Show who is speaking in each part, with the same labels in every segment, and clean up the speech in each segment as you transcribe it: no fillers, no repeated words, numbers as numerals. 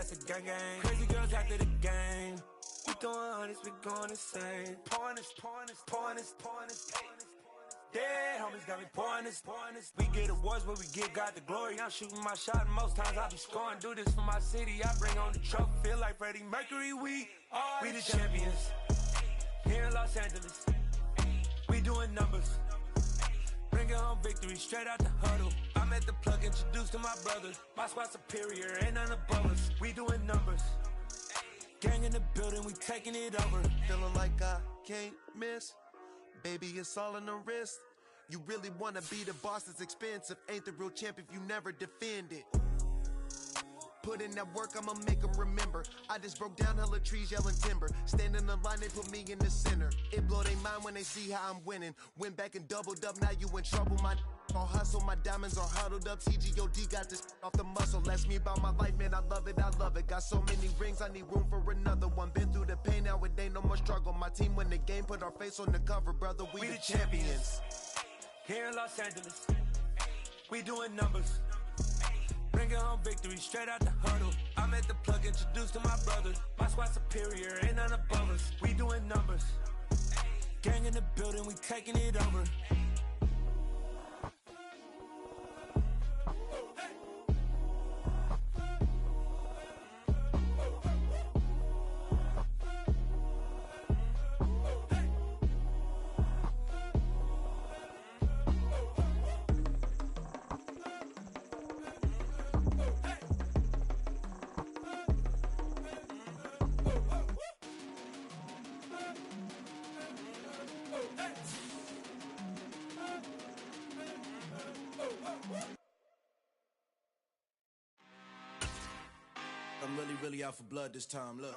Speaker 1: that's a gang gang. Crazy girls after the game. We throwing hundreds, we going insane. Pouring this. Dead homies got me pouring this. We get awards, but we give God the glory. I'm shooting my shot, and most times I be scoring. Do this for my city, I bring on the trophy. Feel like Freddie Mercury, we the champions. Here in Los Angeles, we doing numbers. Bringing home victory straight out the huddle. I'm at the plug, introduced to my brothers. My squad superior, ain't none above us. We doing numbers. Gang in the building, we taking it over.
Speaker 2: Feeling like I can't miss. Baby, it's all in the wrist. You really wanna be the boss, it's expensive. Ain't the real champ if you never defend it. Put in that work, I'ma make them remember. I just broke down hella trees, yelling timber. Stand in the line, they put me in the center. It blow their mind when they see how I'm winning. Went back and doubled up, now you in trouble. My all hustle, my diamonds are huddled up. TGOD got this off the muscle. Ask me about my life, man, I love it. Got so many rings, I need room for another one. Been through the pain, now it ain't no more struggle. My team win the game, put our face on the cover, brother. We the champions.
Speaker 1: Here in Los Angeles, we doing numbers. Bringing home victory straight out the huddle. I'm at the plug, introduced to my brothers. My squad superior, ain't none above us. We doing numbers. Gang in the building, we taking it over.
Speaker 3: I'm really out for blood this time, look.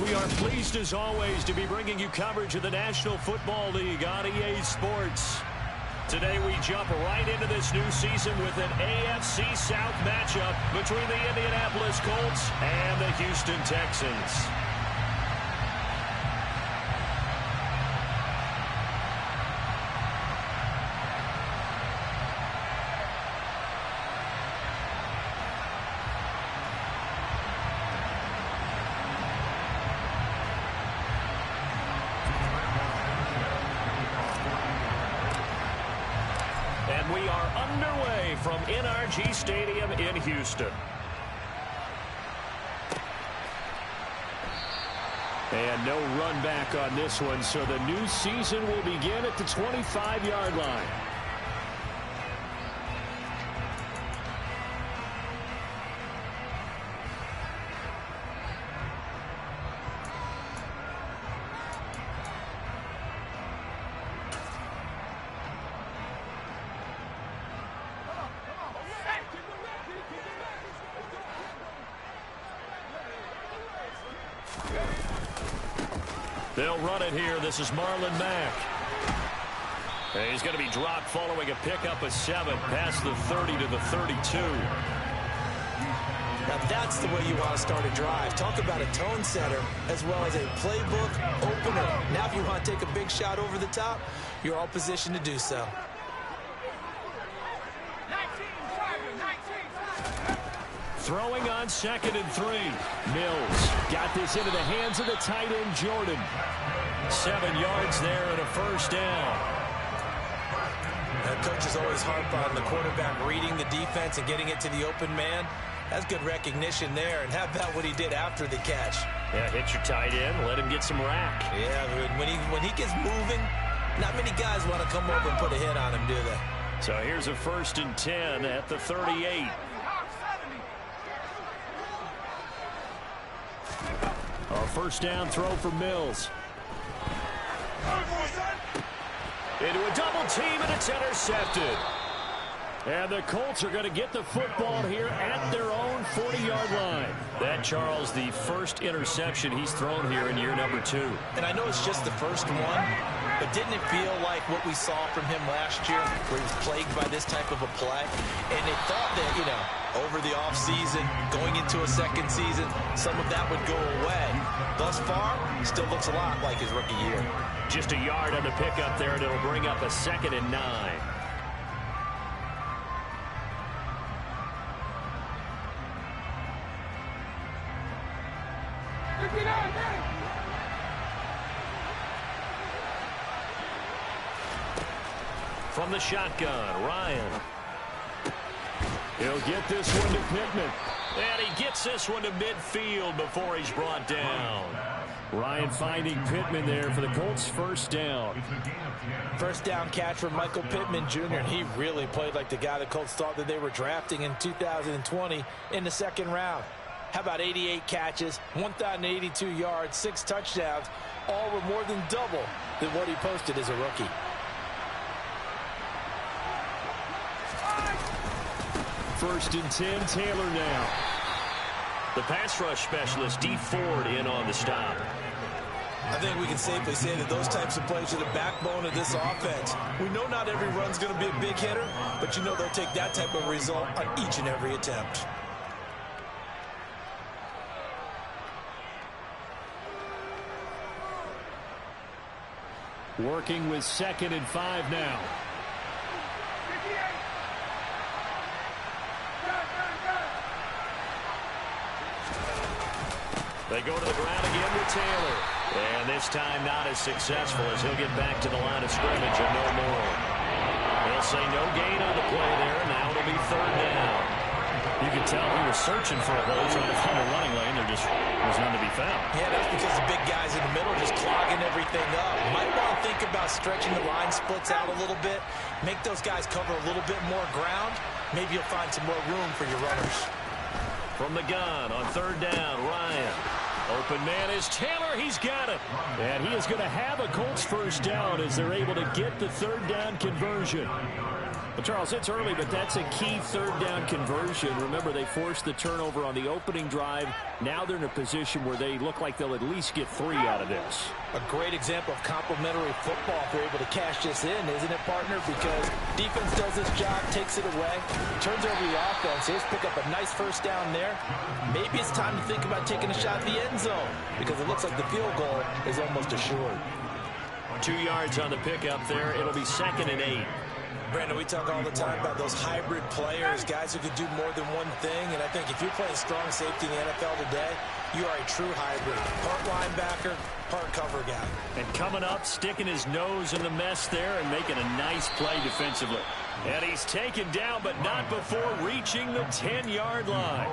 Speaker 4: We are pleased as always to be bringing you coverage of the National Football League on EA Sports. Today we jump right into this new season with an AFC South matchup between the Indianapolis Colts and the Houston Texans. And we are underway from NRG Stadium in Houston. And no run back on this one, so the new season will begin at the 25-yard line. They'll run it here. This is Marlon Mack. And he's going to be dropped following a pickup of 7 past the 30 to the 32.
Speaker 5: Now that's the way you want to start a drive. Talk about a tone setter as well as a playbook opener. Now if you want to take a big shot over the top, you're all positioned to do so.
Speaker 4: Throwing on 2nd and 3. Mills got this into the hands of the tight end, Jordan. 7 yards there and a first down.
Speaker 5: Coaches always harp on the quarterback reading the defense and getting it to the open man. That's good recognition there. And how about what he did after the catch?
Speaker 4: Yeah, hit your tight end, let him get some rack.
Speaker 5: Yeah, when he gets moving, not many guys want to come over and put a hit on him, do they?
Speaker 4: So here's a 1st and 10 at the 38. A first down throw for Mills. Into a double team, and it's intercepted. And the Colts are going to get the football here at their own 40-yard line. That, Charles, the first interception he's thrown here in year number 2.
Speaker 5: And I know it's just the first one, but didn't it feel like what we saw from him last year, where he was plagued by this type of a play? And they thought that, you know, over the offseason, going into a second season, some of that would go away. Thus far, he still looks a lot like his rookie year.
Speaker 4: Just a yard on the pickup there, and it'll bring up a 2nd and 9. From the shotgun, Ryan. He'll get this one to Pittman. And he gets this one to midfield before he's brought down. Ryan finding Pittman there for the Colts' first down.
Speaker 5: First down catch from Michael Pittman Jr. And he really played like the guy the Colts thought that they were drafting in 2020 in the second round. How about 88 catches, 1,082 yards, 6 touchdowns, all were more than double than what he posted as a rookie.
Speaker 4: First and 10, Taylor now. The pass rush specialist, Dee Ford, in on the stop.
Speaker 5: I think we can safely say that those types of plays are the backbone of this offense. We know not every run's going to be a big hitter, but you know they'll take that type of result on each and every attempt.
Speaker 4: Working with 2nd and 5 now. They go to the ground again with Taylor. And this time not as successful as he'll get back to the line of scrimmage and no more. They'll say no gain on the play there, and now it'll be 3rd down. You could tell he was searching for a hole, trying to find a running lane. There just was none to be found.
Speaker 5: Yeah, that's because the big guys in the middle just clogging everything up. Might want to think about stretching the line splits out a little bit. Make those guys cover a little bit more ground. Maybe you'll find some more room for your runners.
Speaker 4: From the gun on 3rd down, Ryan. Open man is Taylor. He's got it. And he is going to have a Colts first down as they're able to get the 3rd down conversion. Well, Charles, it's early, but that's a key 3rd down conversion. Remember, they forced the turnover on the opening drive. Now they're in a position where they look like they'll at least get 3 out of this.
Speaker 5: A great example of complementary football if they're able to cash this in, isn't it, partner? Because defense does this job, takes it away, turns over the offense. Here's pick up a nice first down there. Maybe it's time to think about taking a shot at the end zone because it looks like the field goal is almost assured.
Speaker 4: 2 yards on the pickup there. It'll be 2nd and 8.
Speaker 5: Brandon, we talk all the time about those hybrid players, guys who can do more than one thing. And I think if you're playing strong safety in the NFL today, you are a true hybrid. Part linebacker, part cover guy.
Speaker 4: And coming up, sticking his nose in the mess there and making a nice play defensively. And he's taken down, but not before reaching the 10-yard line.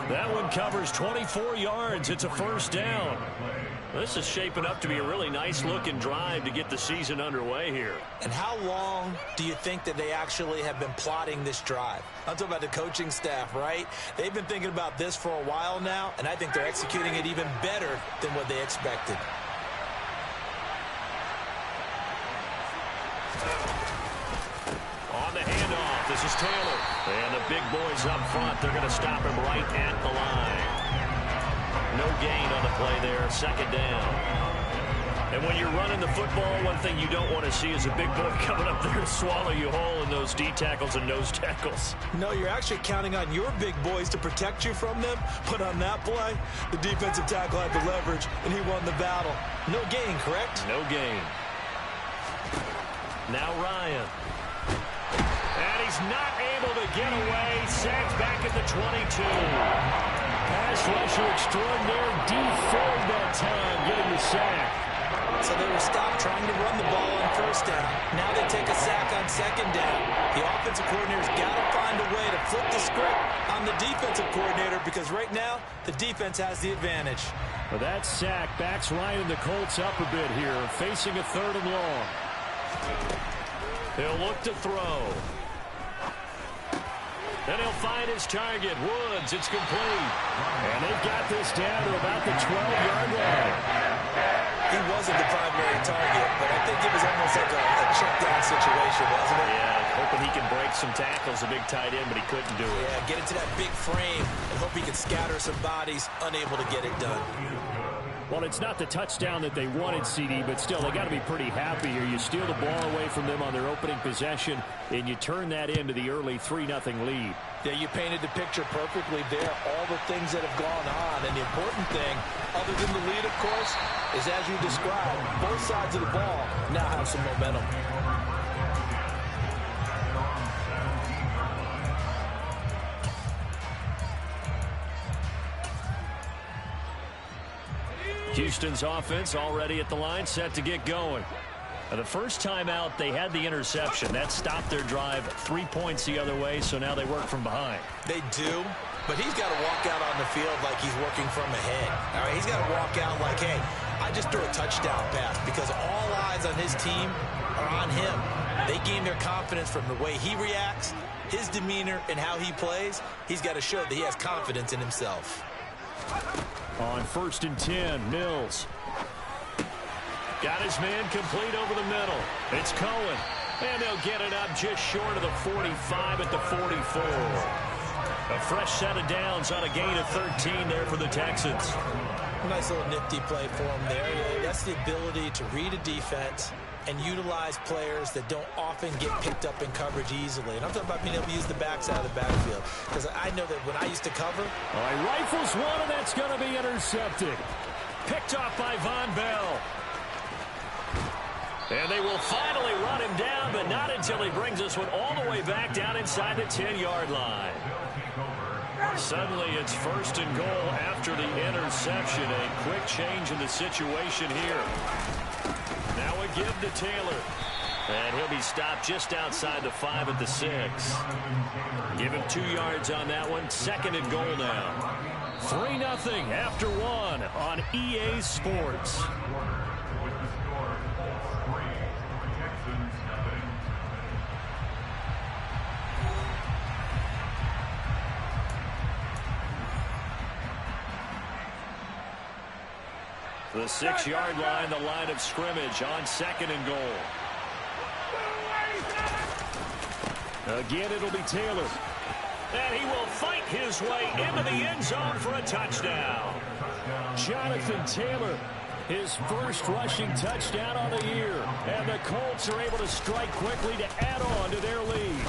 Speaker 4: That one covers 24 yards. It's a first down. This is shaping up to be a really nice-looking drive to get the season underway here.
Speaker 5: And how long do you think that they actually have been plotting this drive? I'm talking about the coaching staff, right? They've been thinking about this for a while now, and I think they're executing it even better than what they expected.
Speaker 4: On the handoff, this is Taylor. And the big boys up front, they're going to stop him right at the line. No gain on the play there, 2nd down. And when you're running the football, one thing you don't want to see is a big boy coming up there and swallow you whole in those D tackles and nose tackles.
Speaker 5: No, you're actually counting on your big boys to protect you from them. But on that play, the defensive tackle had the leverage, and he won the battle. No gain, correct?
Speaker 4: No gain. Now Ryan. And he's not able to get away. Sacked back at the 22. Pass rusher extraordinaire, Dee Ford that time, getting the sack.
Speaker 5: So they were stopped trying to run the ball on first down. Now they take a sack on 2nd down. The offensive coordinator's got to find a way to flip the script on the defensive coordinator because right now the defense has the advantage.
Speaker 4: Well, that sack backs Ryan and the Colts up a bit here, facing a 3rd and long. He'll look to throw. And he'll find his target, Woods. It's complete. And they've got this down to about the 12-yard line.
Speaker 5: He wasn't the primary target, but I think it was almost like a check-down situation, wasn't it?
Speaker 4: Yeah, hoping he can break some tackles, a big tight end, but he couldn't do it.
Speaker 5: Yeah, get into that big frame and hope he can scatter some bodies, unable to get it done.
Speaker 4: Well, it's not the touchdown that they wanted, CD, but still, they got to be pretty happy here. You steal the ball away from them on their opening possession, and you turn that into the early 3-0 lead.
Speaker 5: Yeah, you painted the picture perfectly there, all the things that have gone on. And the important thing, other than the lead, of course, is as you described, both sides of the ball now have some momentum.
Speaker 4: Houston's offense already at the line, set to get going. The first time out, they had the interception. That stopped their drive 3 points the other way, so now they work from behind.
Speaker 5: They do, but he's got to walk out on the field like he's working from ahead. All right, he's got to walk out like, hey, I just threw a touchdown pass, because all eyes on his team are on him. They gain their confidence from the way he reacts, his demeanor, and how he plays. He's got to show that he has confidence in himself.
Speaker 4: On 1st and 10, Mills. Got his man complete over the middle. It's Cohen. And they'll get it up just short of the 45 at the 44. A fresh set of downs on a gain of 13 there for the Texans.
Speaker 5: Nice little nifty play for him there. That's the ability to read a defense and utilize players that don't often get picked up in coverage easily. And I'm talking about being able to use the backside of the backfield. Because I know that when I used to cover.
Speaker 4: All right, rifles one, and that's going to be intercepted. Picked off by Von Bell. And they will finally run him down, but not until he brings this one all the way back down inside the 10-yard line. Suddenly it's 1st and goal after the interception. A quick change in the situation here. Now a give to Taylor. And he'll be stopped just outside the 5 at the 6. Give him 2 yards on that one. 2nd and goal now. 3-0 after 1 on EA Sports. The 6-yard line, the line of scrimmage on 2nd and goal. Again, it'll be Taylor. And he will fight his way into the end zone for a touchdown. Jonathan Taylor, his first rushing touchdown on the year. And the Colts are able to strike quickly to add on to their lead.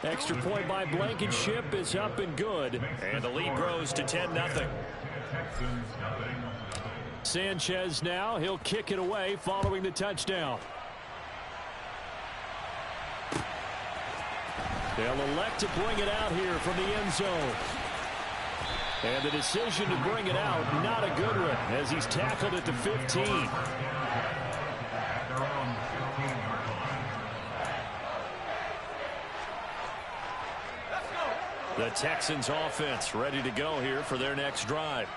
Speaker 4: Extra point by Blankenship is up and good. And the lead grows to 10-0. Sanchez now, he'll kick it away following the touchdown. They'll elect to bring it out here from the end zone. And the decision to bring it out, not a good one, as he's tackled at the 15. The Texans offense ready to go here for their next drive.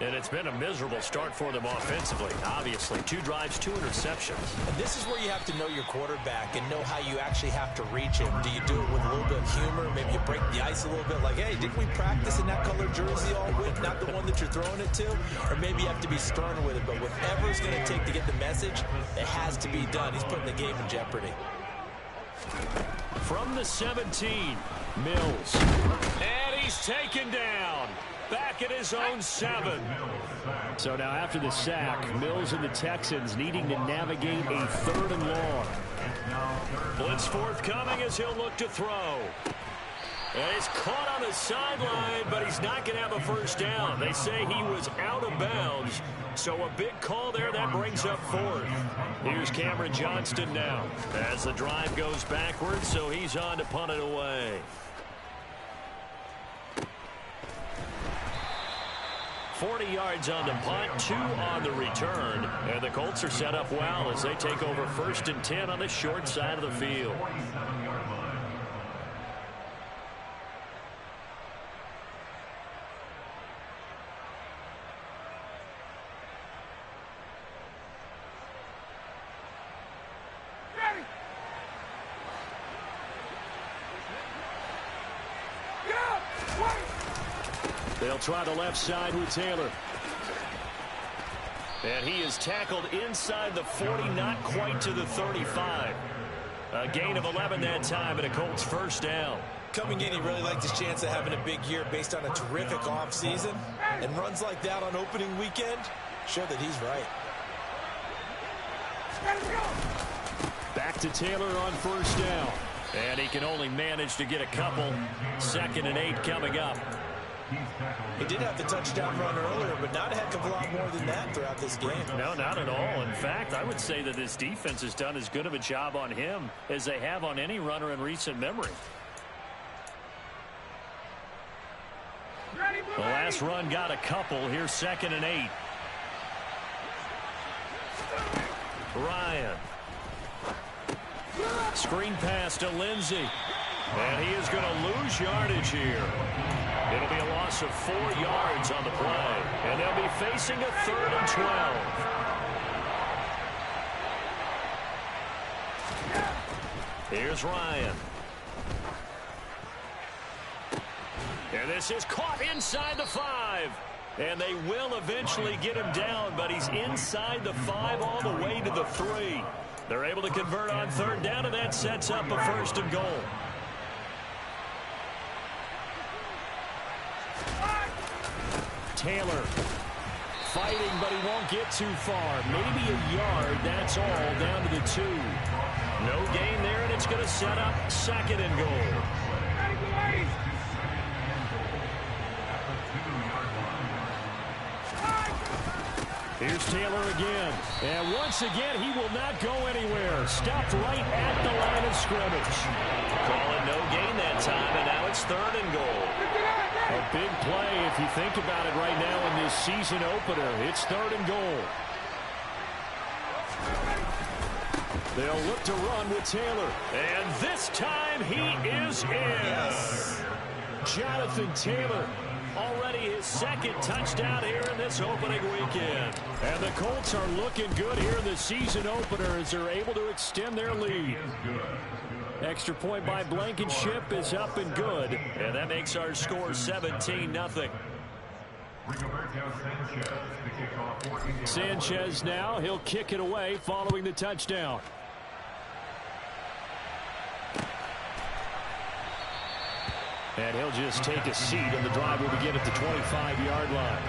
Speaker 4: And it's been a miserable start for them offensively. Obviously, 2 drives, 2 interceptions.
Speaker 5: And this is where you have to know your quarterback and know how you actually have to reach him. Do you do it with a little bit of humor? Maybe you break the ice a little bit like, hey, didn't we practice in that color jersey all week? Not the one that you're throwing it to? Or maybe you have to be stern with it. But whatever it's going to take to get the message, it has to be done. He's putting the game in jeopardy.
Speaker 4: From the 17, Mills. And he's taken down. Back at his own 7. So now after the sack, Mills and the Texans needing to navigate a 3rd and long. Blitz forthcoming as he'll look to throw. And he's caught on the sideline, but he's not going to have a first down. They say he was out of bounds. So a big call there that brings up 4th. Here's Cameron Johnston now as the drive goes backwards, so he's on to punt it away. 40 yards on the punt, 2 on the return. And the Colts are set up well as they take over 1st and 10 on the short side of the field. They'll try the left side with Taylor. And he is tackled inside the 40, not quite to the 35. A gain of 11 that time, and a Colts first down.
Speaker 5: Coming in, he really liked his chance of having a big year based on a terrific offseason. And runs like that on opening weekend show that he's right.
Speaker 4: Back to Taylor on first down. And he can only manage to get a couple. 2nd and 8 coming up.
Speaker 5: He did have the touchdown run earlier, but not a heck of a lot more than that throughout this game.
Speaker 4: No, not at all. In fact, I would say that this defense has done as good of a job on him as they have on any runner in recent memory. The last run got a couple. Here's 2nd and 8. Ryan. Screen pass to Lindsey. And he is going to lose yardage here. It'll be a loss of 4 yards on the play. And they'll be facing a 3rd and 12. Here's Ryan. And this is caught inside the 5. And they will eventually get him down, but he's inside the 5 all the way to the 3. They're able to convert on 3rd down, and that sets up a 1st and goal. Taylor fighting, but he won't get too far. Maybe a yard, that's all, down to the 2. No gain there, and it's going to set up 2nd and goal. Here's Taylor again. And once again, he will not go anywhere. Stopped right at the line of scrimmage. Call it no gain that time, and now it's 3rd and goal. A big play if you think about it right now in this season opener. It's 3rd and goal. They'll look to run with Taylor. And this time he is in. Yes. Jonathan Taylor. Already his 2nd touchdown here in this opening weekend. And the Colts are looking good here in the season opener as they're able to extend their lead. Extra point by Blankenship is up and good. And that makes our score 17-0. Sanchez now, he'll kick it away following the touchdown. And he'll just take a seat, and the drive will begin at the 25-yard line.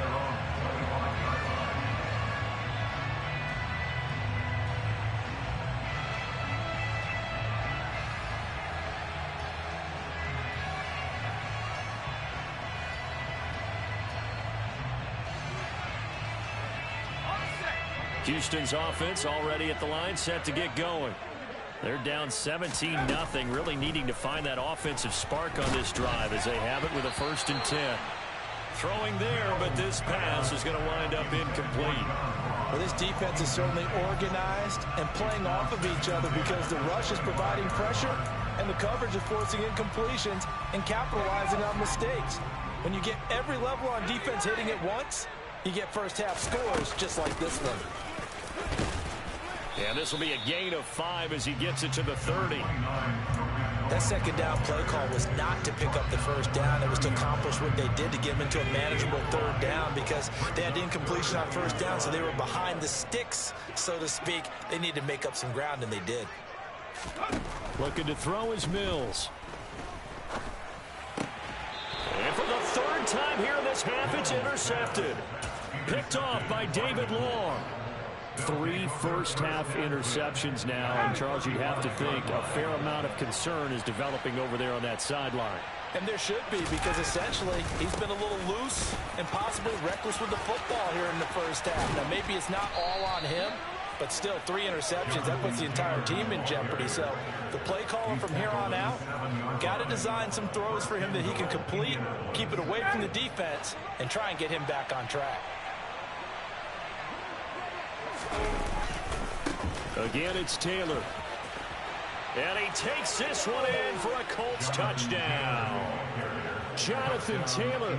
Speaker 4: Houston's offense already at the line, set to get going. They're down 17-0, really needing to find that offensive spark on this drive as they have it with a 1st and 10. Throwing there, but this pass is going to wind up incomplete.
Speaker 5: Well, this defense is certainly organized and playing off of each other because the rush is providing pressure and the coverage is forcing incompletions and capitalizing on mistakes. When you get every level on defense hitting it once, you get first-half scores just like this one.
Speaker 4: And this will be a gain of 5 as he gets it to the 30.
Speaker 5: That 2nd down play call was not to pick up the 1st down. It was to accomplish what they did to get them into a manageable 3rd down because they had incompletion on 1st down, so they were behind the sticks, so to speak. They needed to make up some ground, and they did.
Speaker 4: Looking to throw is Mills. And for the 3rd time here in this half, it's intercepted. Picked off by David Long. 3 first-half interceptions now, and Charles, you'd have to think a fair amount of concern is developing over there on that sideline.
Speaker 5: And there should be, because essentially he's been a little loose and possibly reckless with the football here in the 1st half. Now, maybe it's not all on him, but still 3 interceptions. That puts the entire team in jeopardy. So the play caller from here on out got to design some throws for him that he can complete, keep it away from the defense, and try and get him back on track.
Speaker 4: Again, it's Taylor. And he takes this one in for a Colts touchdown. Jonathan Taylor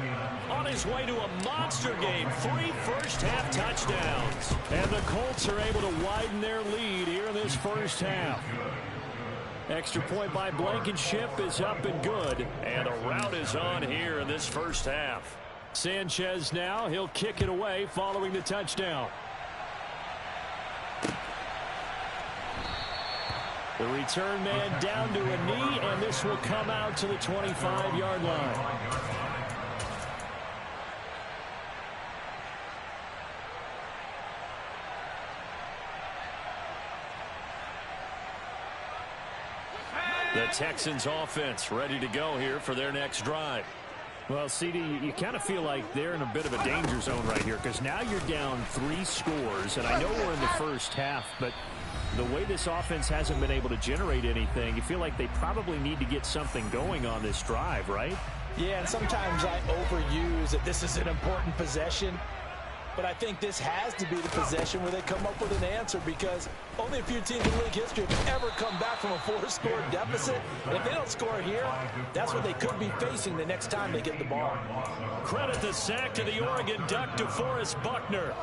Speaker 4: on his way to a monster game. 3 first-half touchdowns. And the Colts are able to widen their lead here in this 1st half. Extra point by Blankenship is up and good. And a rout is on here in this 1st half. Sanchez now, he'll kick it away following the touchdown. The return man down to a knee, and this will come out to the 25-yard line. The Texans offense ready to go here for their next drive. Well, CD, you kind of feel like they're in a bit of a danger zone right here because now you're down 3 scores, and I know we're in the 1st half, but the way this offense hasn't been able to generate anything, you feel like they probably need to get something going on this drive, right?
Speaker 5: Yeah, and sometimes I overuse that this is an important possession. But I think this has to be the possession where they come up with an answer, because only a few teams in league history have ever come back from a 4-score deficit. And if they don't score here, that's what they could be facing the next time they get the ball.
Speaker 4: Credit the sack to the Oregon Duck, DeForest Buckner.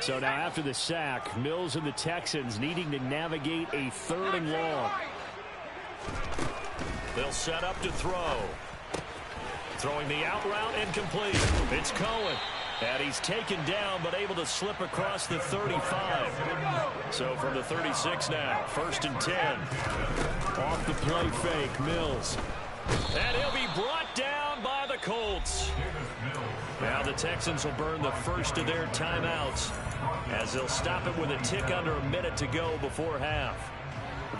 Speaker 4: So now after the sack, Mills and the Texans needing to navigate a 3rd and long. They'll set up to throw. Throwing the out route, incomplete. It's Cohen. And he's taken down, but able to slip across the 35. So from the 36 now, 1st and 10. Off the play fake, Mills. And he'll be brought down by the Colts. Now the Texans will burn the first of their timeouts, as they'll stop it with a tick under a minute to go before half.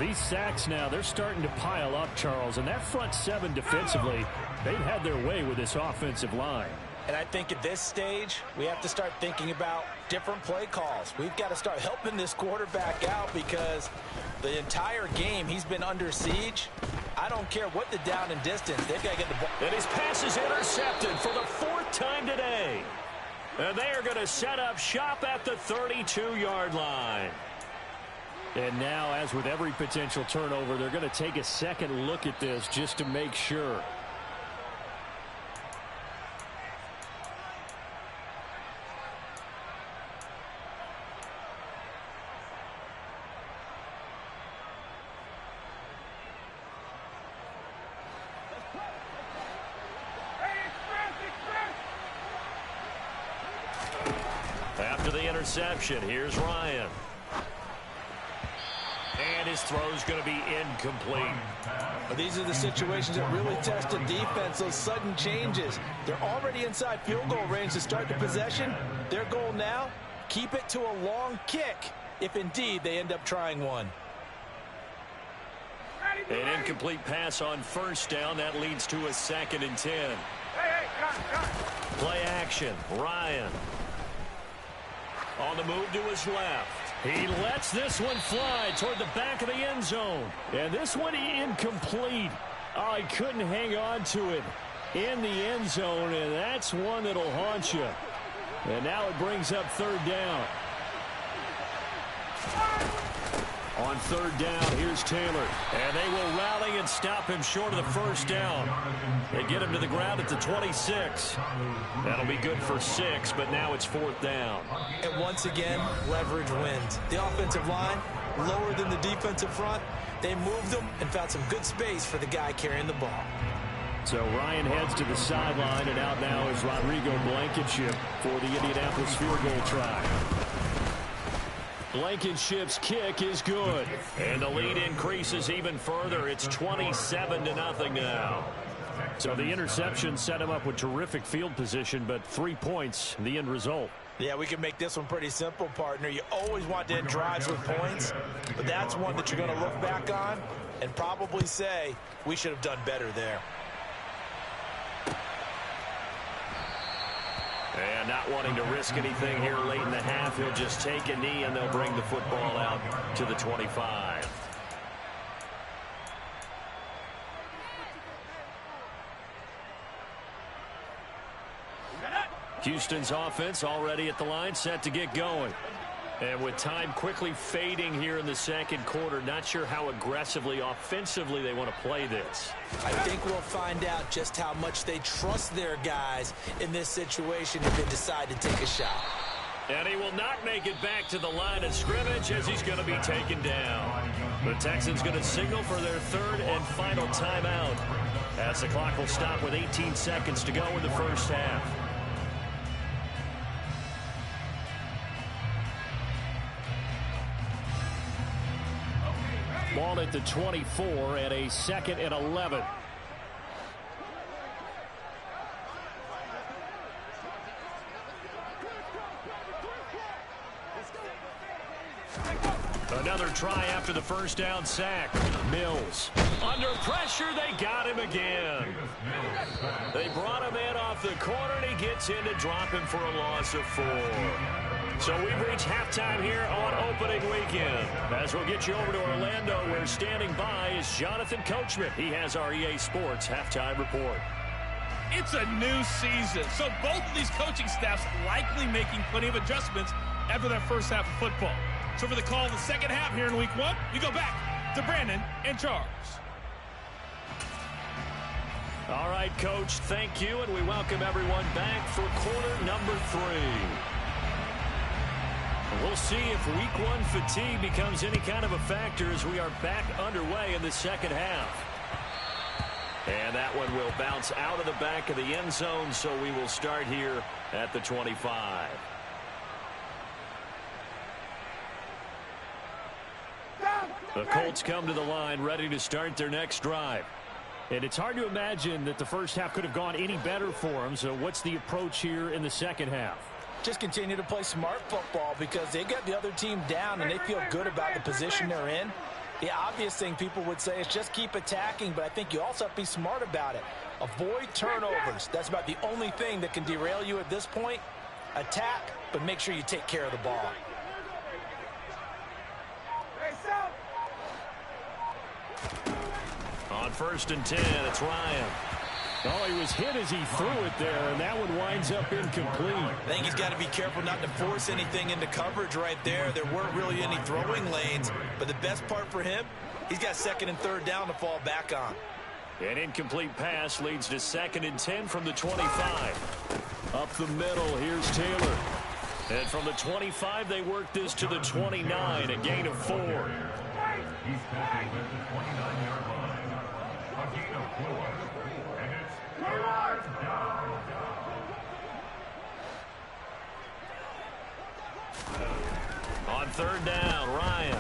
Speaker 4: These sacks now, they're starting to pile up, Charles. And that front 7 defensively, they've had their way with this offensive line.
Speaker 5: And I think at this stage, we have to start thinking about different play calls. We've got to start helping this quarterback out, because the entire game he's been under siege. I don't care what the down and distance. They've got to get the ball.
Speaker 4: And his pass is intercepted for the 4th time today. And they are going to set up shop at the 32-yard line. And now, as with every potential turnover, they're going to take a second look at this just to make sure. After the interception, here's Ryan. And his throw's going to be incomplete.
Speaker 5: These are the situations that really test a defense, those sudden changes. They're already inside field goal range to start the possession. Their goal now, keep it to a long kick, if indeed they end up trying one.
Speaker 4: An incomplete pass on 1st down. That leads to a 2nd and 10. Play action. Ryan. On the move to his left. He lets this one fly toward the back of the end zone. And this one incomplete. Oh, he couldn't hang on to it in the end zone, and that's one that'll haunt you. And now it brings up 3rd down. On 3rd down, here's Taylor. And they will rally and stop him short of the 1st down. They get him to the ground at the 26. That'll be good for 6, but now it's 4th down.
Speaker 5: And once again, leverage wins. The offensive line, lower than the defensive front. They moved them and found some good space for the guy carrying the ball.
Speaker 4: So Ryan heads to the sideline, and out now is Rodrigo Blankenship for the Indianapolis field goal try. Blankenship's kick is good. And the lead increases even further. It's 27-0 now. So the interception set him up with terrific field position, but 3 points, the end result.
Speaker 5: Yeah, we can make this one pretty simple, partner. You always want to end drives with points, but that's one that you're going to look back on and probably say, we should have done better there.
Speaker 4: And not wanting to risk anything here late in the half, he'll just take a knee and they'll bring the football out to the 25. Houston's offense already at the line, set to get going. And with time quickly fading here in the 2nd quarter, not sure how aggressively, offensively they want to play this.
Speaker 5: I think we'll find out just how much they trust their guys in this situation if they decide to take a shot.
Speaker 4: And he will not make it back to the line of scrimmage as he's going to be taken down. The Texans going to signal for their 3rd and final timeout, as the clock will stop with 18 seconds to go in the 1st half. Ball at the 24 and a 2nd and 11. Another try after the 1st down sack. Mills. Under pressure, they got him again. They brought him in off the corner, and he gets in to drop him for a loss of 4. So we've reached halftime here on opening weekend. As we'll get you over to Orlando, where standing by is Jonathan Coachman. He has our EA Sports halftime report.
Speaker 6: it's a new season. So both of these coaching staffs likely making plenty of adjustments after that first half of football. So for the call of the second half here in week 1, we go back to Brandon and Charles.
Speaker 4: All right, Coach, thank you, and we welcome everyone back for quarter number 3. We'll see if week 1 fatigue becomes any kind of a factor as we are back underway in the second half. And that one will bounce out of the back of the end zone, so we will start here at the 25. The Colts come to the line ready to start their next drive. And it's hard to imagine that the first half could have gone any better for them. So what's the approach here in the second half?
Speaker 5: Just continue to play smart football because they got the other team down and they feel good about the position they're in. The obvious thing people would say is just keep attacking, but I think you also have to be smart about it. Avoid turnovers. That's about the only thing that can derail you at this point. Attack, but make sure you take care of the ball.
Speaker 4: On 1st and 10, it's Ryan. Oh, he was hit as he threw it there, and that one winds up incomplete.
Speaker 5: I think he's got to be careful not to force anything into coverage right there. There weren't really any throwing lanes, but the best part for him, he's got 2nd and 3rd down to fall back on.
Speaker 4: An incomplete pass leads to 2nd and 10 from the 25. Up the middle, here's Taylor. And from the 25, they work this to the 29, a gain of 4.
Speaker 7: He's tackled at the 29-yard line. A gain of 4. And it's 3rd down.
Speaker 4: On 3rd down, Ryan.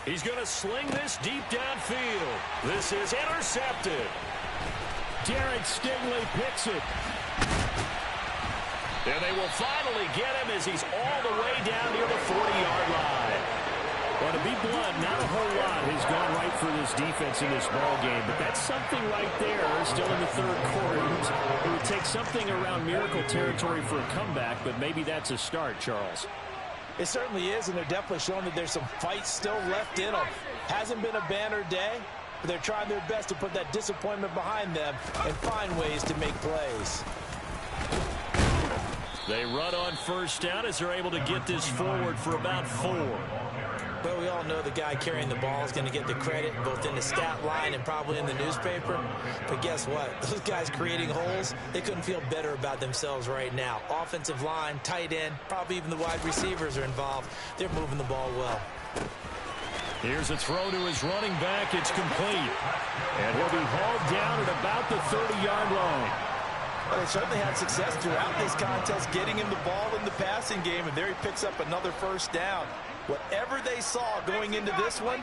Speaker 4: He's going to sling this deep downfield. This is intercepted.
Speaker 8: Jared Stingley picks it.
Speaker 4: And they will finally get him as he's all the way down near the 40-yard line.
Speaker 8: Well, to be blunt, not a whole lot has gone right for this defense in this ball game, but that's something right there still in the 3rd quarter. It would take something around miracle territory for a comeback, but maybe that's a start, Charles.
Speaker 5: It certainly is, and they're definitely showing that there's some fight still left in them. Hasn't been a banner day, but they're trying their best to put that disappointment behind them and find ways to make plays.
Speaker 4: They run on 1st down as they're able to get this forward for about 4.
Speaker 5: Well, we all know the guy carrying the ball is going to get the credit both in the stat line and probably in the newspaper. But guess what? Those guys creating holes, they couldn't feel better about themselves right now. Offensive line, tight end, probably even the wide receivers are involved. They're moving the ball well.
Speaker 4: Here's a throw to his running back. It's complete. And he'll be hauled down at about the 30-yard line.
Speaker 5: Well, they certainly had success throughout this contest getting him the ball in the passing game, and there he picks up another 1st down. Whatever they saw going into this one,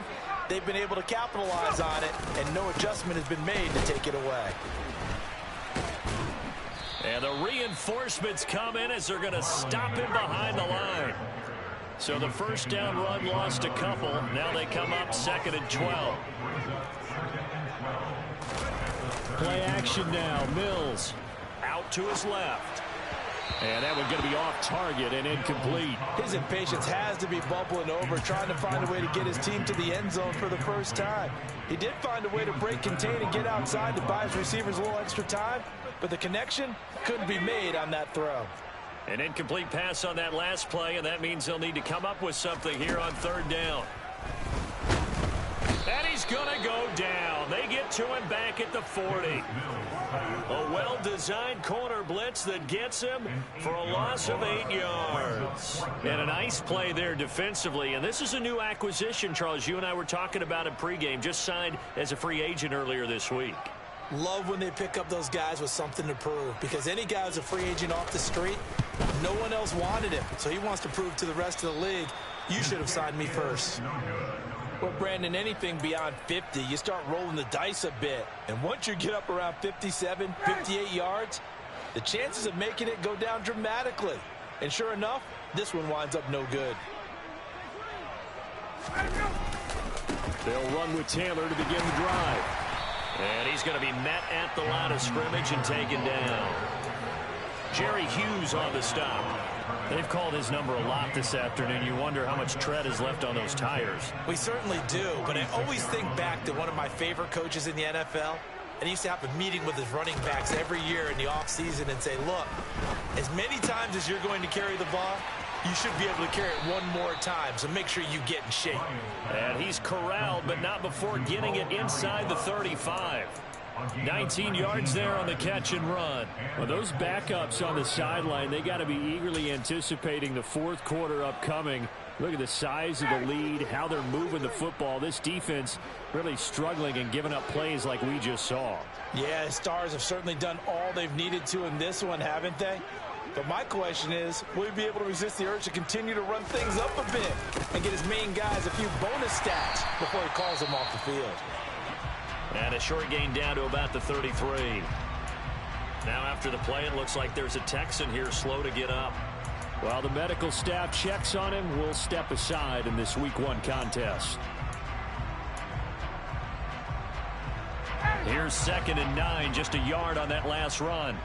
Speaker 5: they've been able to capitalize on it, and no adjustment has been made to take it away.
Speaker 4: And the reinforcements come in as they're going to stop him behind the line. So the 1st down run lost a couple. Now they come up 2nd and 12.
Speaker 8: Play action now. Mills
Speaker 4: out to his left. And that one's going to be off target and incomplete.
Speaker 5: His impatience has to be bubbling over, trying to find a way to get his team to the end zone for the first time. He did find a way to break contain and get outside to buy his receivers a little extra time, but the connection couldn't be made on that throw.
Speaker 4: An incomplete pass on that last play, and that means they'll need to come up with something here on 3rd down. And he's going to go down. They get to him back at the 40. A well-designed corner blitz that gets him for a loss of 8 yards. And a nice play there defensively. And this is a new acquisition, Charles. You and I were talking about it pregame. Just signed as a free agent earlier this week.
Speaker 5: Love when they pick up those guys with something to prove, because any guy who's a free agent off the street, no one else wanted him. So he wants to prove to the rest of the league, you should have signed me first. Well, Brandon, anything beyond 50, you start rolling the dice a bit. And once you get up around 57, 58 yards, the chances of making it go down dramatically. And sure enough, this one winds up no good.
Speaker 8: They'll run with Taylor to begin the drive.
Speaker 4: And he's going to be met at the line of scrimmage and taken down. Jerry Hughes on the stop. They've called his number a lot this afternoon. You wonder how much tread is left on those tires.
Speaker 5: We certainly do, but I always think back to one of my favorite coaches in the NFL, and he used to have a meeting with his running backs every year in the offseason and say, look, as many times as you're going to carry the ball, you should be able to carry it one more time, so make sure you get in shape.
Speaker 8: And he's corralled, but not before getting it inside the 35. 19 yards there on the catch and run. Well, those backups on the sideline, they got to be eagerly anticipating the fourth quarter upcoming. Look at the size of the lead, how they're moving the football. This defense really struggling and giving up plays like we just saw.
Speaker 5: Yeah, the Stars have certainly done all they've needed to in this one, haven't they? But my question is, will he be able to resist the urge to continue to run things up a bit and get his main guys a few bonus stats before he calls them off the field?
Speaker 8: And a short gain down to about the 33. Now after the play, it looks like there's a Texan here slow to get up. While the medical staff checks on him, we'll step aside in this Week 1 contest. Here's 2nd and 9, just a yard on that last run.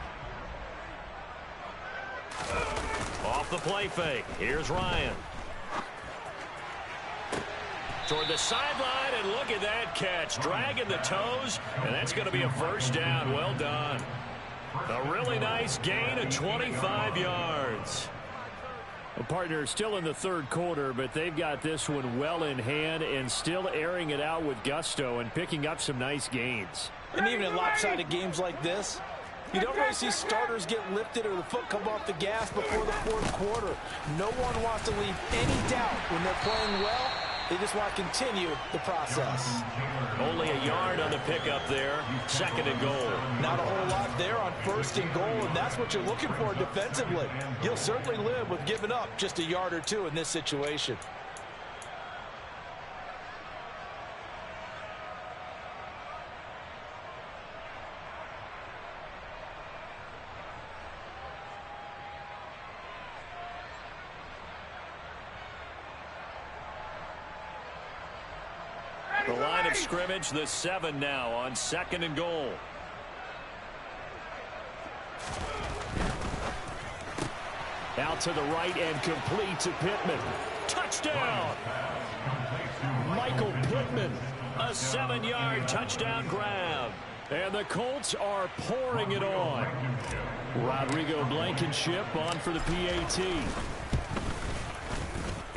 Speaker 8: Off the play fake. Here's Ryan. Toward the sideline, and look at that catch. Dragging the toes, and that's going to be a first down. Well done. A really nice gain of 25 yards. The partner is still in the third quarter, but they've got this one well in hand and still airing it out with gusto and picking up some nice gains.
Speaker 5: And even in lopsided games like this, you don't really see starters get lifted or the foot come off the gas before the fourth quarter. No one wants to leave any doubt when they're playing well. They just want to continue the process.
Speaker 8: Only a yard on the pickup there. 2nd and goal.
Speaker 5: Not a whole lot there on 1st and goal, and that's what you're looking for defensively. You'll certainly live with giving up just a yard or two in this situation.
Speaker 8: The line of scrimmage, the 7 now on 2nd and goal. Out to the right and complete to Pittman. Touchdown! Michael Pittman, a 7-yard touchdown grab. And the Colts are pouring it on. Rodrigo Blankenship on for the PAT.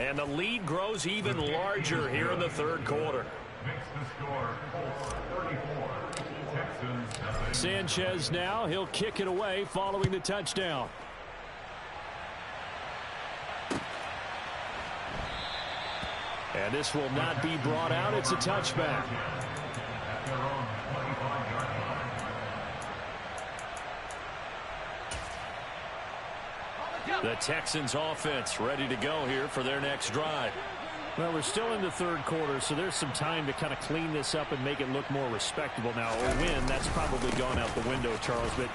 Speaker 8: And the lead grows even larger here in the third quarter. Sanchez now, he'll kick it away following the touchdown. And this will not be brought out. It's a touchback. The Texans offense ready to go here for their next drive. Well, we're still in the third quarter, so there's some time to kind of clean this up and make it look more respectable. Now, a win, that's probably gone out the window, Charles, but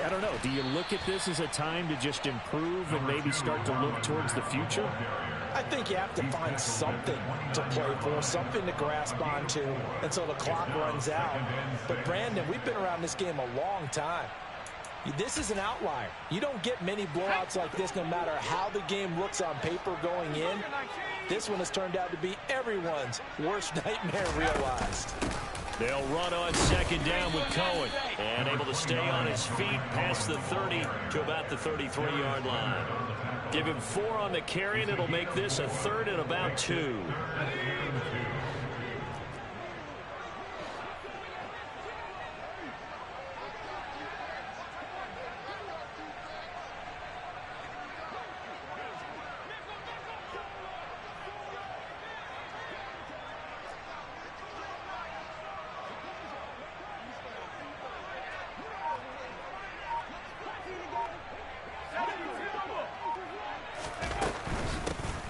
Speaker 8: I don't know. Do you look at this as a time to just improve and maybe start to look towards the future?
Speaker 5: I think you have to find something to play for, something to grasp onto until the clock runs out. But, Brandon, we've been around this game a long time. This is an outlier. You don't get many blowouts like this no matter how the game looks on paper going in. This one has turned out to be everyone's worst nightmare realized.
Speaker 8: They'll run on 2nd down with Cohen. And able to stay on his feet past the 30 to about the 33-yard line. Give him 4 on the carry, and it'll make this a 3rd and about 2.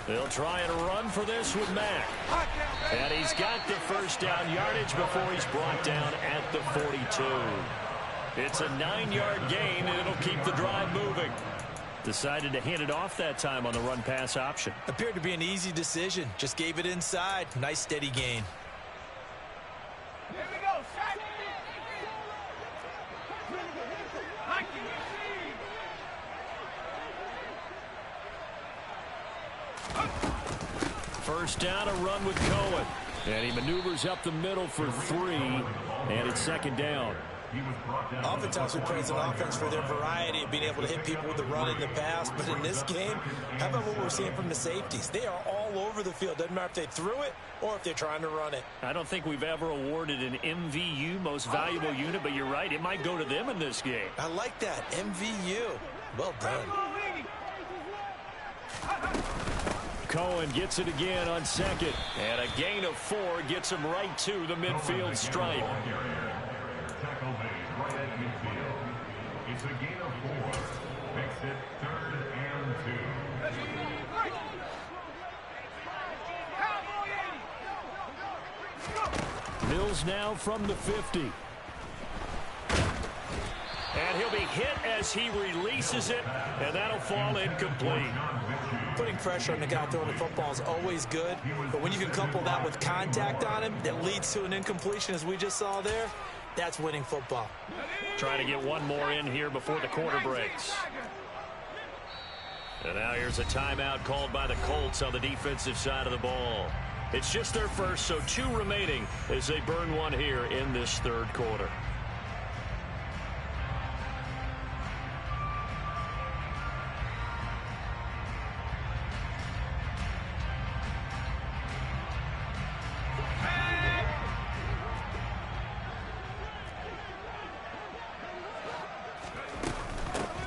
Speaker 8: They'll try and run for this with Mack. And he's got the first down yardage before he's brought down at the 42. It's a 9-yard gain, and it'll keep the drive moving. Decided to hand it off that time on the run-pass option.
Speaker 5: Appeared to be an easy decision. Just gave it inside. Nice steady gain.
Speaker 9: Here we go.
Speaker 8: First down, a run with Cohen. And he maneuvers up the middle for 3, and it's second down.
Speaker 5: Oftentimes we praise an offense for their variety of being able to hit people with the run in the pass, but in this game, how about what we're seeing from the safeties? They are all over the field. Doesn't matter if they threw it or if they're trying to run it.
Speaker 8: I don't think we've ever awarded an MVU, most valuable unit, but you're right, it might go to them in this game.
Speaker 5: I like that, MVU. Well done.
Speaker 8: Cohen gets it again on second, and a gain of 4 gets him right to the midfield stripe.
Speaker 7: Tackle made right at midfield. It's a gain of 4. Makes it 3rd and 2.
Speaker 8: Mills now from the 50. And he'll be hit as he releases it, and that'll fall incomplete.
Speaker 5: Putting pressure on the guy throwing the football is always good, but when you can couple that with contact on him that leads to an incompletion, as we just saw there, that's winning football.
Speaker 8: Trying to get one more in here before the quarter breaks. And now here's a timeout called by the Colts on the defensive side of the ball. It's just their first, so 2 remaining as they burn one here in this third quarter.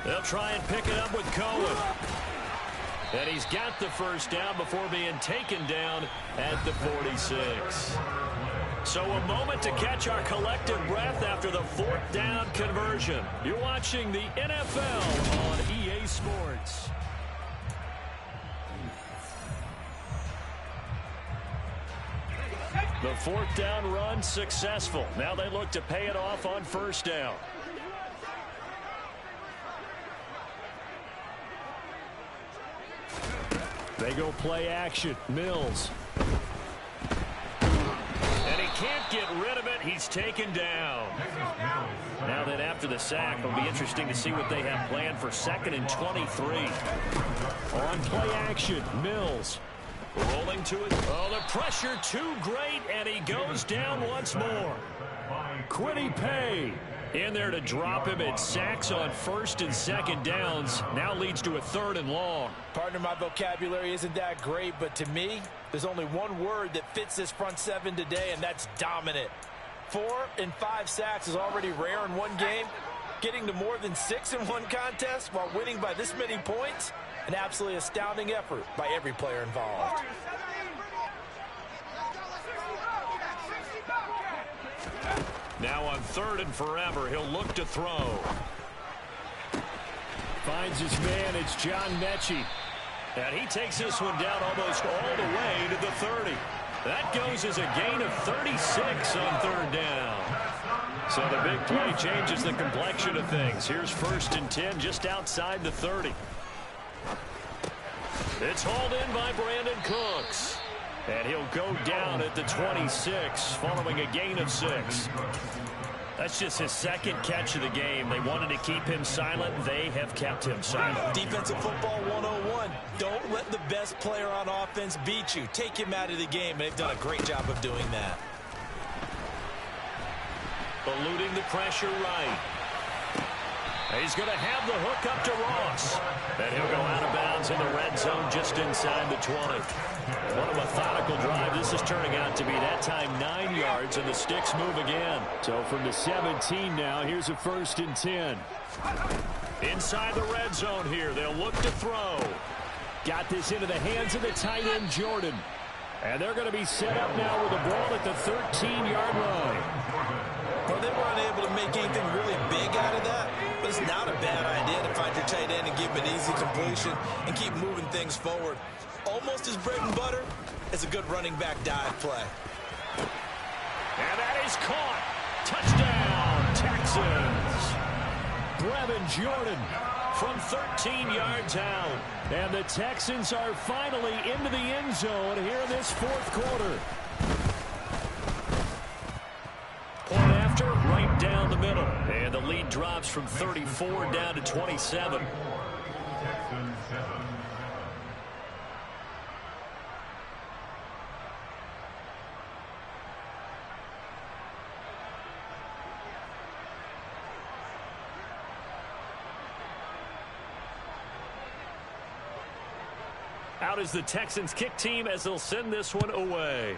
Speaker 8: They'll try and pick it up with Cohen. And he's got the first down before being taken down at the 46. So a moment to catch our collective breath after the 4th down conversion. You're watching the NFL on EA Sports. The 4th down run successful. Now they look to pay it off on first down. They go play action. Mills. And he can't get rid of it. He's taken down. Now then, after the sack, it'll be interesting to see what they have planned for 2nd and 23. On play action, Mills. Rolling to it. Oh, the pressure too great, and he goes down once more. Kwity Paye in there to drop him. It sacks on 1st and 2nd downs. Now leads to a 3rd and long.
Speaker 5: Partner, my vocabulary isn't that great, but to me, there's only one word that fits this front 7 today, and that's dominant. 4 and 5 sacks is already rare in one game. Getting to more than 6 in one contest while winning by this many points, an absolutely astounding effort by every player involved.
Speaker 8: Now on 3rd and forever, he'll look to throw. Finds his man, it's John Mechie. And he takes this one down almost all the way to the 30. That goes as a gain of 36 on 3rd down. So the big play changes the complexion of things. Here's 1st and 10 just outside the 30. It's hauled in by Brandon Cooks. And he'll go down at the 26 following a gain of 6. That's just his 2nd catch of the game. They wanted to keep him silent. They have kept him silent.
Speaker 5: Defensive football 101. Don't let the best player on offense beat you. Take him out of the game. They've done a great job of doing that.
Speaker 8: Eluding the pressure right. He's going to have the hook up to Ross. And he'll go out of bounds in the red zone just inside the 20. What a methodical drive. This is turning out to be that time 9 yards, and the sticks move again. So from the 17 now, here's a 1st and 10. Inside the red zone here, they'll look to throw. Got this into the hands of the tight end, Jordan. And they're going to be set up now with the ball at the 13-yard line.
Speaker 5: Well, they weren't able to make anything really big out of that, but it's not a bad idea to find your tight end and give him an easy completion and keep moving things forward. Almost as bread and butter as a good running back dive play.
Speaker 8: And that is caught. Touchdown, Texans. Brevin Jordan from 13 yards out. And the Texans are finally into the end zone here in this 4th quarter. Point after, right down the middle. And the lead drops from 34 down to 27.
Speaker 4: Out is the Texans kick team as they'll send this one away.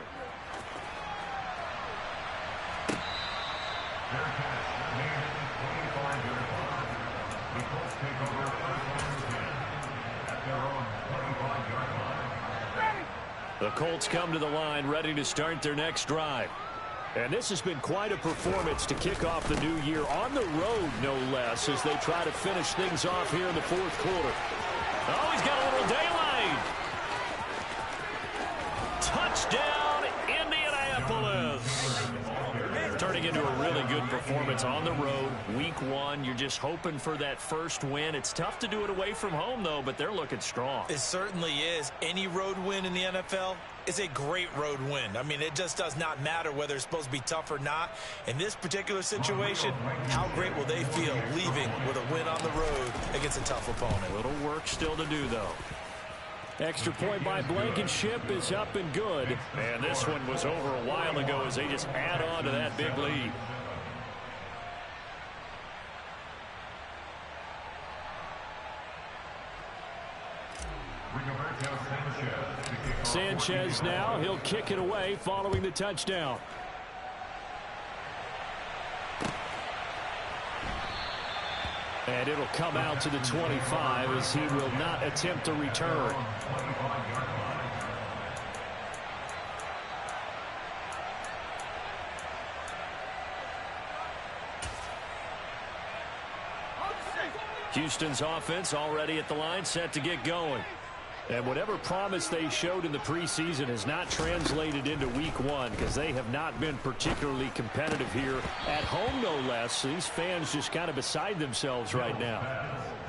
Speaker 4: The Colts come to the line ready to start their next drive. And this has been quite a performance to kick off the new year on the road, no less, as they try to finish things off here in the fourth quarter. Oh, he's got a little daylight. Touchdown, Indianapolis. Turning into a really good performance on the road. Week 1, you're just hoping for that first win. It's tough to do it away from home, though, but they're looking strong.
Speaker 5: It certainly is. Any road win in the NFL is a great road win. I mean, it just does not matter whether it's supposed to be tough or not. In this particular situation, how great will they feel leaving with a win on the road against a tough opponent?
Speaker 4: A little work still to do, though. Extra point by Blankenship is up and good. And this one was over a while ago as they just add on to that big lead. Sanchez now, he'll kick it away following the touchdown. And it'll come out to the 25 as he will not attempt a return. Houston's offense already at the line, set to get going. And whatever promise they showed in the preseason has not translated into week 1 because they have not been particularly competitive here at home, no less. These fans just kind of beside themselves right now.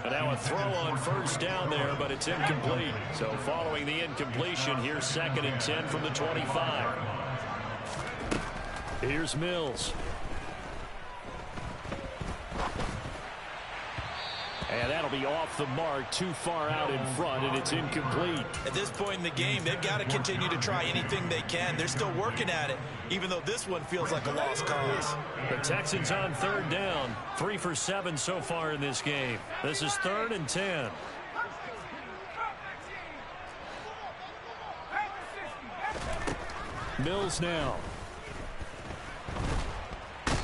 Speaker 4: And now a throw on first down there, but it's incomplete. So following the incompletion, here's 2nd and 10 from the 25. Here's Mills. And that'll be off the mark, too far out in front, and it's incomplete.
Speaker 5: At this point in the game, they've got to continue to try anything they can. They're still working at it, even though this one feels like a lost cause.
Speaker 4: The Texans on 3rd down, 3 for 7 so far in this game. This is 3rd and 10. Mills now.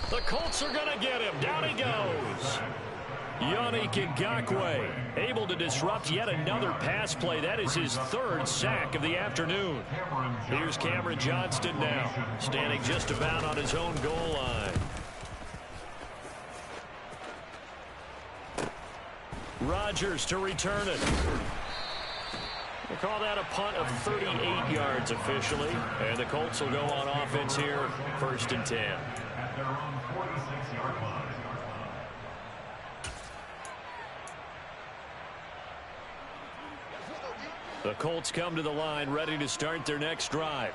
Speaker 4: The Colts are going to get him. Down he goes. Yannick Ngakoue able to disrupt yet another pass play. That is his 3rd sack of the afternoon. Here's Cameron Johnston now, standing just about on his own goal line. Rodgers to return it. They call that a punt of 38 yards officially. And the Colts will go on offense here, 1st and 10.
Speaker 7: At their own 46-yard line.
Speaker 4: The Colts come to the line ready to start their next drive.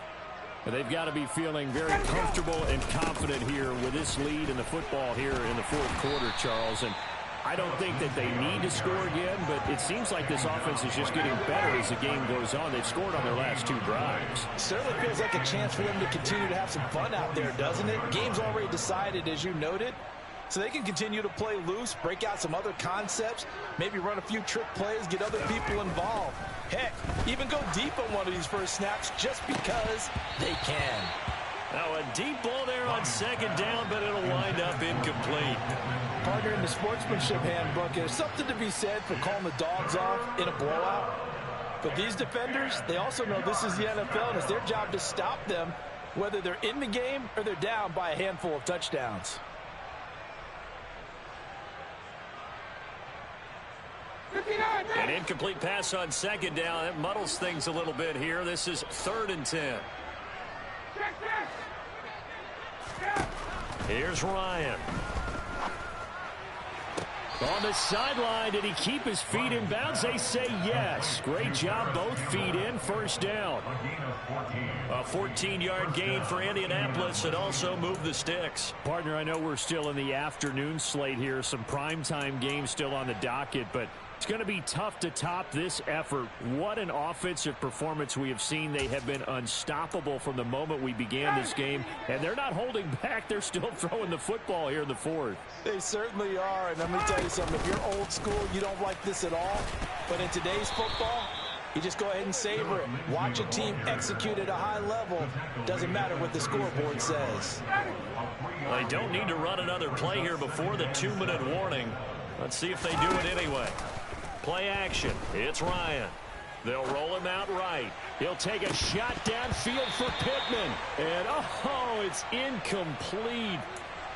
Speaker 4: They've got to be feeling very comfortable and confident here with this lead in the football here in the 4th quarter, Charles. And I don't think that they need to score again, but it seems like this offense is just getting better as the game goes on. They've scored on their last 2 drives.
Speaker 5: Certainly feels like a chance for them to continue to have some fun out there, doesn't it? Game's already decided, as you noted. So they can continue to play loose, break out some other concepts, maybe run a few trick plays, get other people involved. Heck, even go deep on one of these first snaps just because they can.
Speaker 4: Now a deep ball there on 2nd down, but it'll wind up incomplete.
Speaker 5: Partner, in the sportsmanship handbook, there's something to be said for calling the dogs off in a blowout. But these defenders, they also know this is the NFL, and it's their job to stop them, whether they're in the game or they're down by a handful of touchdowns.
Speaker 4: An incomplete pass on 2nd down. It muddles things a little bit here. This is 3rd and 10. Here's Ryan. On the sideline, did he keep his feet in bounds? They say yes. Great job, both feet in, 1st down. A 14-yard gain for Indianapolis and also move the sticks.
Speaker 8: Partner, I know we're still in the afternoon slate here. Some primetime games still on the docket, but it's going to be tough to top this effort. What an offensive performance we have seen. They have been unstoppable from the moment we began this game, and they're not holding back. They're still throwing the football here in the 4th.
Speaker 5: They certainly are, and let me tell you something. If you're old school, you don't like this at all. But in today's football, You just go ahead and savor it. Watch a team execute at a high level. Doesn't matter what the scoreboard says.
Speaker 4: They don't need to run another play here before the 2-minute warning. Let's see if they do it anyway. Play action. It's Ryan. They'll roll him out right. He'll take a shot downfield for Pittman. And, oh, it's incomplete.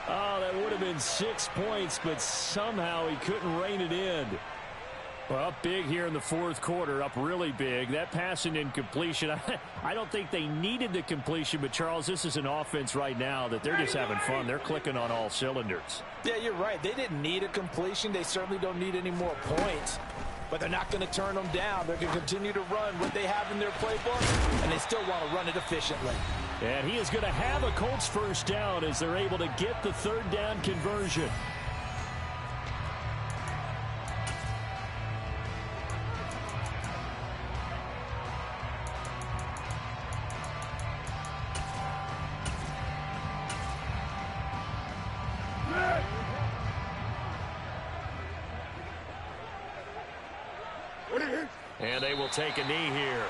Speaker 4: Oh, that would have been 6 points, but somehow he couldn't rein it in. Well, up big here in the fourth quarter, up really big. That pass and incompletion, I don't think they needed the completion, but, Charles, this is an offense right now that they're just having fun. They're clicking on all cylinders.
Speaker 5: Yeah, you're right. They didn't need a completion. They certainly don't need any more points, but they're not going to turn them down. They're going to continue to run what they have in their playbook, and they still want to run it efficiently.
Speaker 4: And he is going to have a Colts first down as they're able to get the third down conversion. And they will take a knee here.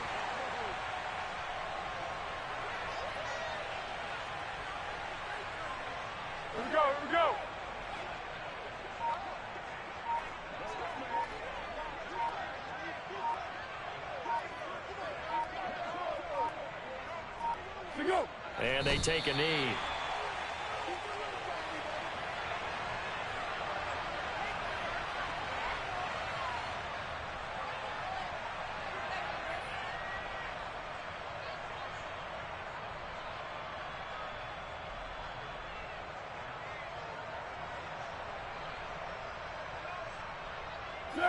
Speaker 9: Here we go, here we go. Here we go.
Speaker 4: And they take a knee.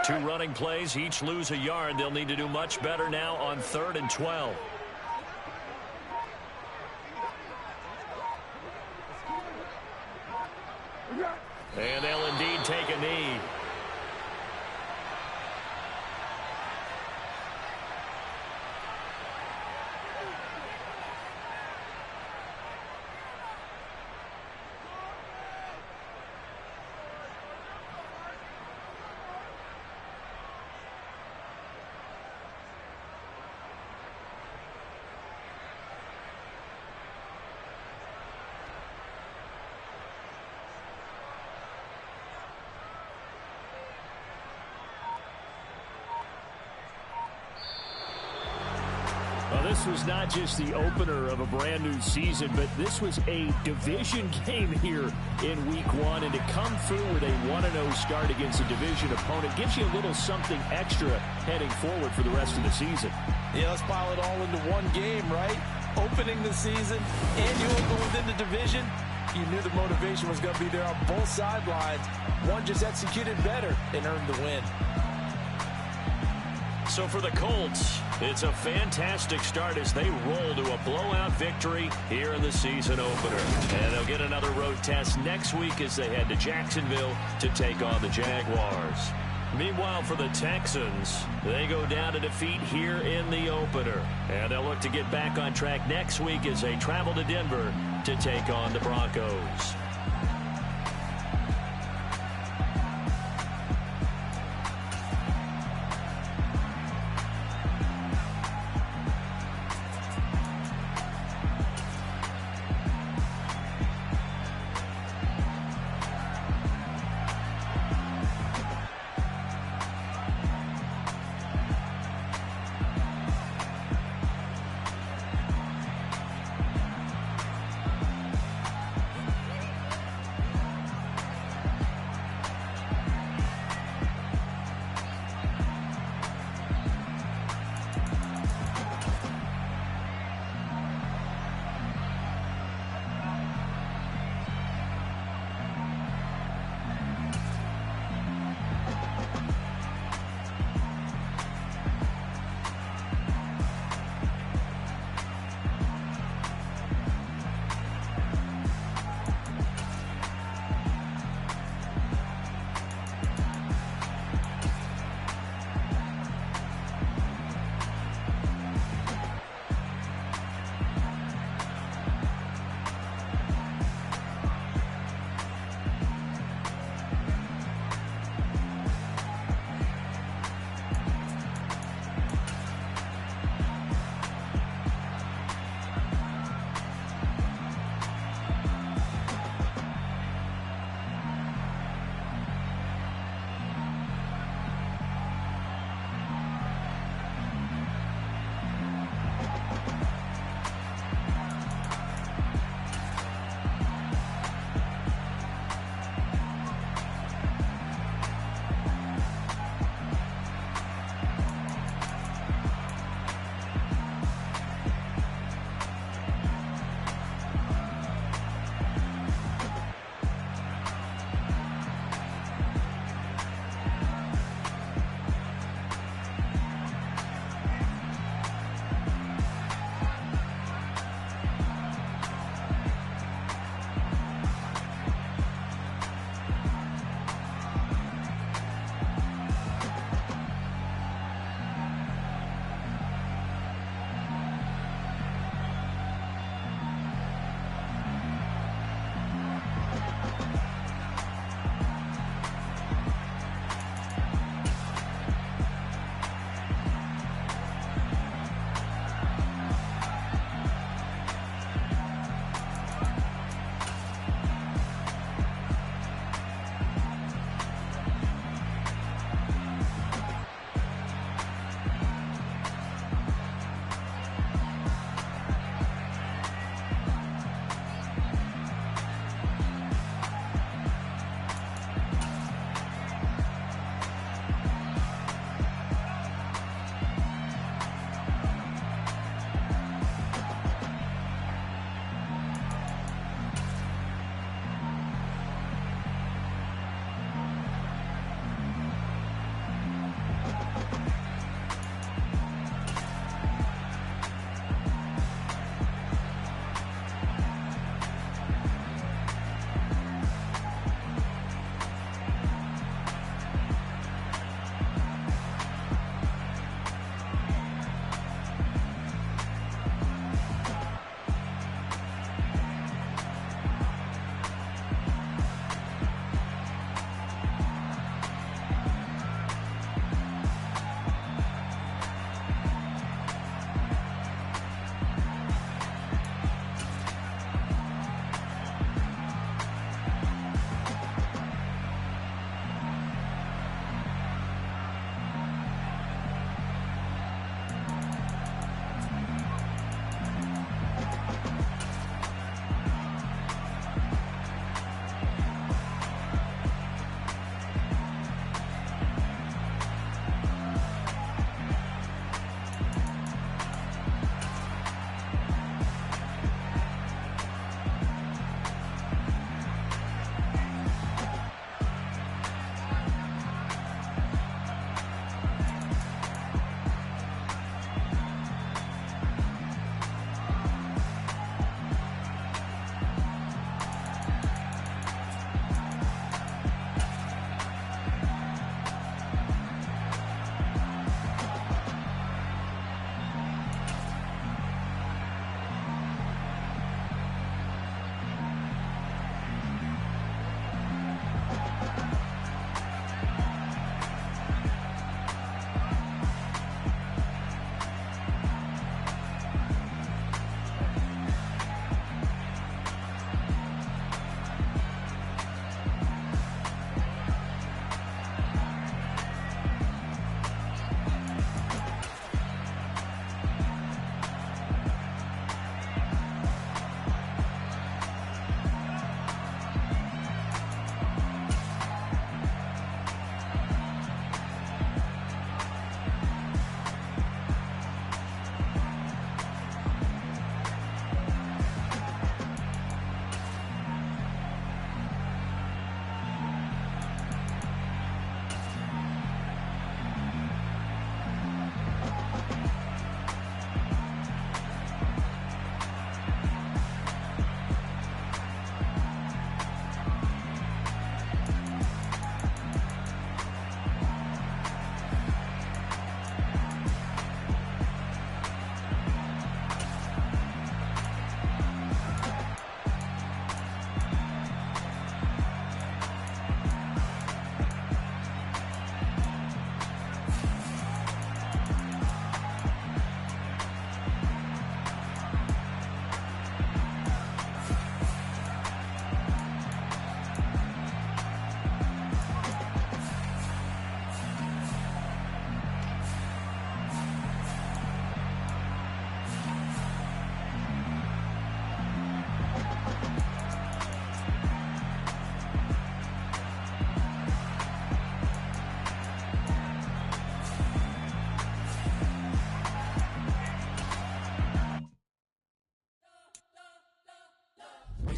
Speaker 4: Two running plays, each lose a yard. They'll need to do much better now on 3rd and 12. And they'll indeed take a knee. This was not just the opener of a brand new season, but this was a division game here in week 1. And to come through with a 1-0 start against a division opponent gives you a little something extra heading forward for the rest of the season.
Speaker 5: Yeah, let's pile it all into one game, right? Opening the season and you open within the division. You knew the motivation was going to be there on both sidelines. One just executed better and earned the win.
Speaker 4: So for the Colts, it's a fantastic start as they roll to a blowout victory here in the season opener. And they'll get another road test next week as they head to Jacksonville to take on the Jaguars. Meanwhile, for the Texans, they go down to defeat here in the opener. And they'll look to get back on track next week as they travel to Denver to take on the Broncos.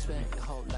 Speaker 10: spent your whole life